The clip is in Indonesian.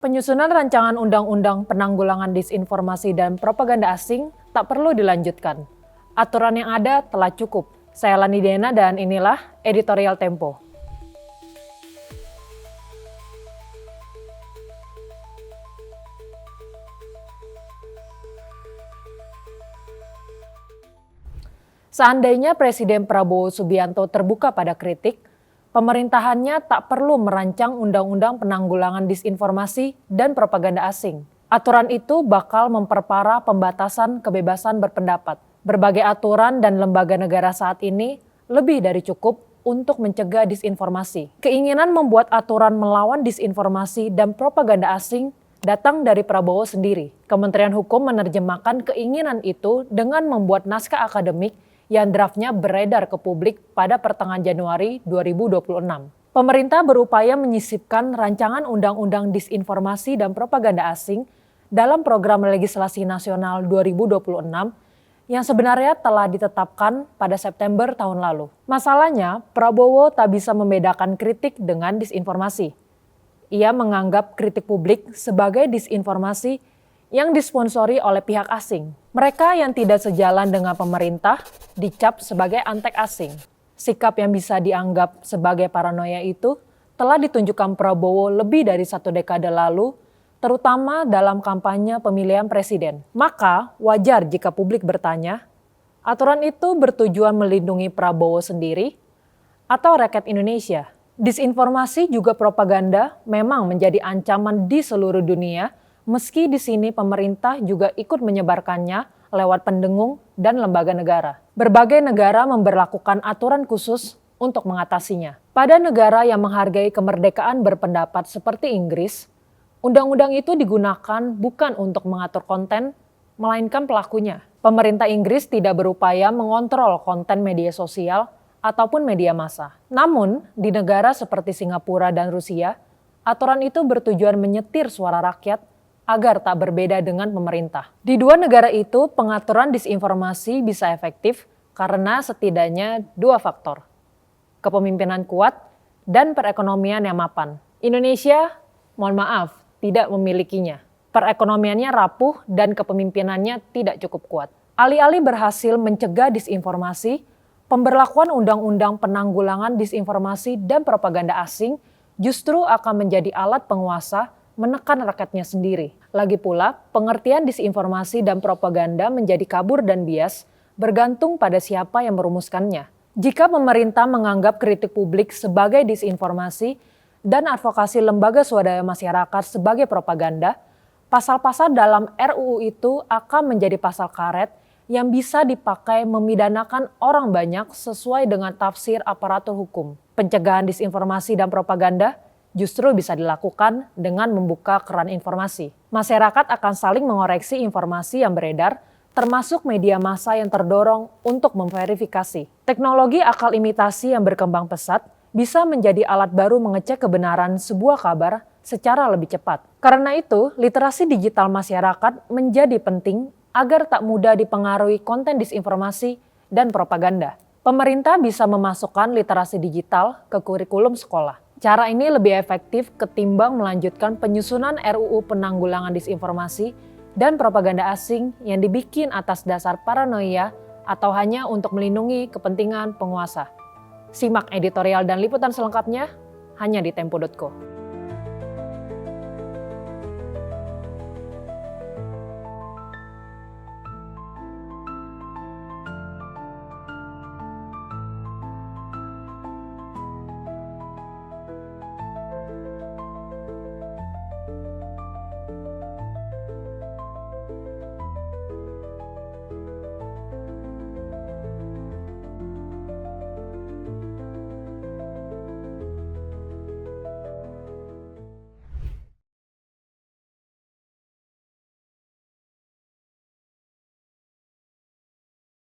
Penyusunan rancangan undang-undang penanggulangan disinformasi dan propaganda asing tak perlu dilanjutkan. Aturan yang ada telah cukup. Saya Lani Dena dan inilah Editorial Tempo. Seandainya Presiden Prabowo Subianto terbuka pada kritik, pemerintahannya tak perlu merancang undang-undang penanggulangan disinformasi dan propaganda asing. Aturan itu bakal memperparah pembatasan kebebasan berpendapat. Berbagai aturan dan lembaga negara saat ini lebih dari cukup untuk mencegah disinformasi. Keinginan membuat aturan melawan disinformasi dan propaganda asing datang dari Prabowo sendiri. Kementerian Hukum menerjemahkan keinginan itu dengan membuat naskah akademik yang draftnya beredar ke publik pada pertengahan Januari 2026. Pemerintah berupaya menyisipkan rancangan undang-undang disinformasi dan propaganda asing dalam program legislasi nasional 2026 yang sebenarnya telah ditetapkan pada September tahun lalu. Masalahnya, Prabowo tak bisa membedakan kritik dengan disinformasi. Ia menganggap kritik publik sebagai disinformasi yang disponsori oleh pihak asing. Mereka yang tidak sejalan dengan pemerintah dicap sebagai antek asing. Sikap yang bisa dianggap sebagai paranoia itu telah ditunjukkan Prabowo lebih dari 1 dekade lalu, terutama dalam kampanye pemilihan presiden. Maka wajar jika publik bertanya, aturan itu bertujuan melindungi Prabowo sendiri atau rakyat Indonesia? Disinformasi juga propaganda memang menjadi ancaman di seluruh dunia, meski di sini pemerintah juga ikut menyebarkannya lewat pendengung dan lembaga negara. Berbagai negara memberlakukan aturan khusus untuk mengatasinya. Pada negara yang menghargai kemerdekaan berpendapat seperti Inggris, undang-undang itu digunakan bukan untuk mengatur konten, melainkan pelakunya. Pemerintah Inggris tidak berupaya mengontrol konten media sosial ataupun media massa. Namun, di negara seperti Singapura dan Rusia, aturan itu bertujuan menyetir suara rakyat agar tak berbeda dengan pemerintah. Di dua negara itu, pengaturan disinformasi bisa efektif karena setidaknya 2 faktor. Kepemimpinan kuat dan perekonomian yang mapan. Indonesia, mohon maaf, tidak memilikinya. Perekonomiannya rapuh dan kepemimpinannya tidak cukup kuat. Alih-alih berhasil mencegah disinformasi, pemberlakuan undang-undang penanggulangan disinformasi dan propaganda asing justru akan menjadi alat penguasa menekan rakyatnya sendiri. Lagi pula, pengertian disinformasi dan propaganda menjadi kabur dan bias bergantung pada siapa yang merumuskannya. Jika pemerintah menganggap kritik publik sebagai disinformasi dan advokasi lembaga swadaya masyarakat sebagai propaganda, pasal-pasal dalam RUU itu akan menjadi pasal karet yang bisa dipakai memidanakan orang banyak sesuai dengan tafsir aparatur hukum. Pencegahan disinformasi dan propaganda justru bisa dilakukan dengan membuka keran informasi. Masyarakat akan saling mengoreksi informasi yang beredar, termasuk media massa yang terdorong untuk memverifikasi. Teknologi akal imitasi yang berkembang pesat bisa menjadi alat baru mengecek kebenaran sebuah kabar secara lebih cepat. Karena itu, literasi digital masyarakat menjadi penting agar tak mudah dipengaruhi konten disinformasi dan propaganda. Pemerintah bisa memasukkan literasi digital ke kurikulum sekolah. Cara ini lebih efektif ketimbang melanjutkan penyusunan RUU penanggulangan disinformasi dan propaganda asing yang dibikin atas dasar paranoia atau hanya untuk melindungi kepentingan penguasa. Simak editorial dan liputan selengkapnya hanya di tempo.co.